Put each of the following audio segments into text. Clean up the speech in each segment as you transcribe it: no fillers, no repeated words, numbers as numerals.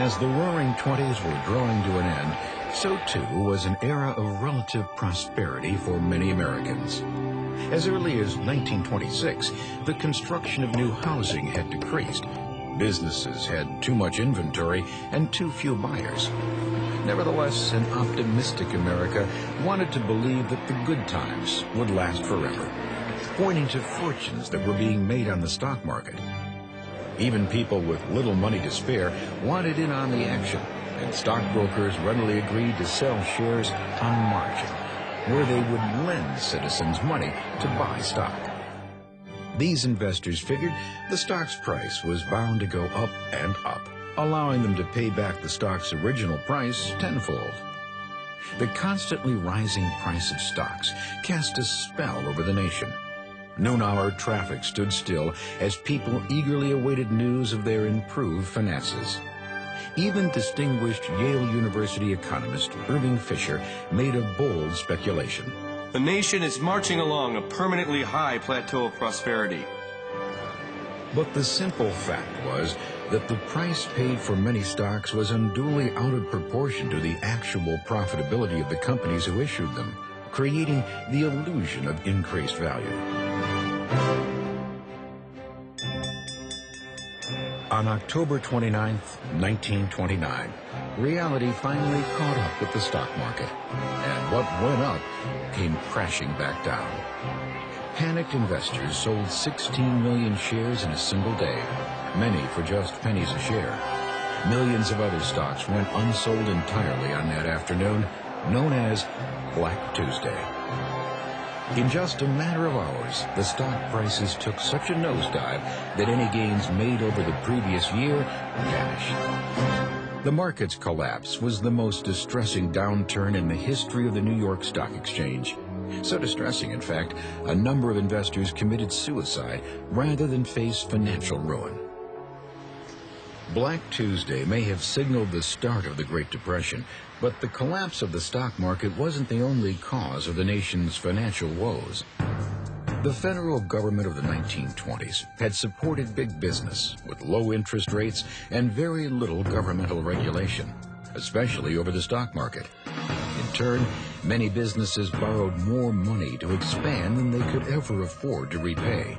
As the Roaring Twenties were drawing to an end, so too was an era of relative prosperity for many Americans. As early as 1926, the construction of new housing had decreased. Businesses had too much inventory and too few buyers. Nevertheless, an optimistic America wanted to believe that the good times would last forever, pointing to fortunes that were being made on the stock market. Even people with little money to spare wanted in on the action, and stockbrokers readily agreed to sell shares on margin, where they would lend citizens money to buy stock. These investors figured the stock's price was bound to go up and up, allowing them to pay back the stock's original price tenfold. The constantly rising price of stocks cast a spell over the nation. Noon-hour traffic stood still as people eagerly awaited news of their improved finances. Even distinguished Yale University economist Irving Fisher made a bold speculation. The nation is marching along a permanently high plateau of prosperity. But the simple fact was that the price paid for many stocks was unduly out of proportion to the actual profitability of the companies who issued them, creating the illusion of increased value. On October 29, 1929, reality finally caught up with the stock market, and what went up came crashing back down. Panicked investors sold 16 million shares in a single day, many for just pennies a share. Millions of other stocks went unsold entirely on that afternoon, known as Black Tuesday. In just a matter of hours, the stock prices took such a nosedive that any gains made over the previous year vanished. The market's collapse was the most distressing downturn in the history of the New York Stock Exchange. So distressing, in fact, a number of investors committed suicide rather than face financial ruin. Black Tuesday may have signaled the start of the Great Depression, but the collapse of the stock market wasn't the only cause of the nation's financial woes. The federal government of the 1920s had supported big business with low interest rates and very little governmental regulation, especially over the stock market. In turn, many businesses borrowed more money to expand than they could ever afford to repay.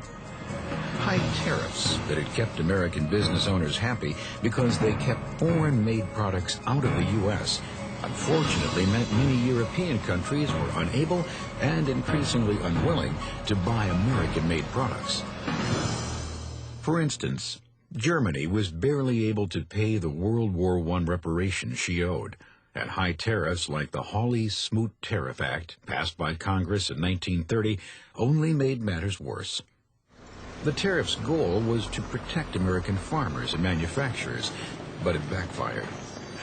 High tariffs that had kept American business owners happy because they kept foreign-made products out of the U.S. unfortunately meant many European countries were unable and increasingly unwilling to buy American-made products. For instance, Germany was barely able to pay the World War I reparations she owed, and high tariffs like the Hawley-Smoot Tariff Act, passed by Congress in 1930, only made matters worse. The tariff's goal was to protect American farmers and manufacturers, but it backfired.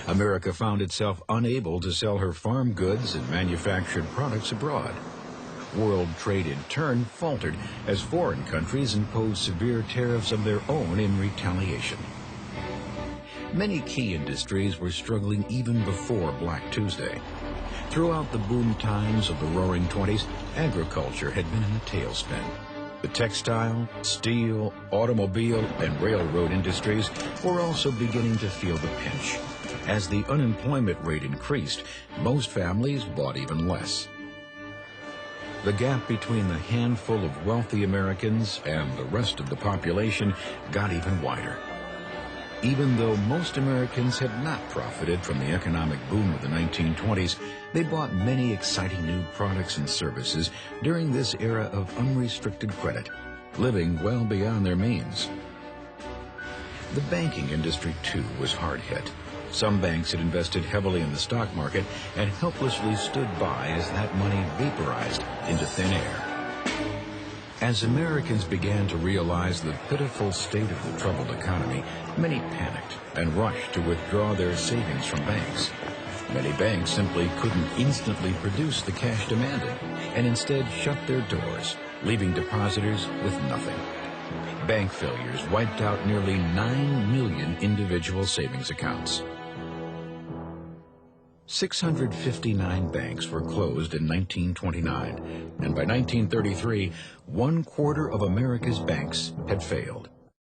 America found itself unable to sell her farm goods and manufactured products abroad. World trade in turn faltered as foreign countries imposed severe tariffs of their own in retaliation. Many key industries were struggling even before Black Tuesday. Throughout the boom times of the Roaring Twenties, agriculture had been in a tailspin. The textile, steel, automobile, and railroad industries were also beginning to feel the pinch. As the unemployment rate increased, most families bought even less. The gap between the handful of wealthy Americans and the rest of the population got even wider. Even though most Americans had not profited from the economic boom of the 1920s, they bought many exciting new products and services during this era of unrestricted credit, living well beyond their means. The banking industry, too, was hard hit. Some banks had invested heavily in the stock market and helplessly stood by as that money vaporized into thin air. As Americans began to realize the pitiful state of the troubled economy, many panicked and rushed to withdraw their savings from banks. Many banks simply couldn't instantly produce the cash demanded and instead shut their doors, leaving depositors with nothing. Bank failures wiped out nearly 9 million individual savings accounts. 659 banks were closed in 1929, and by 1933, 1/4 of America's banks had failed.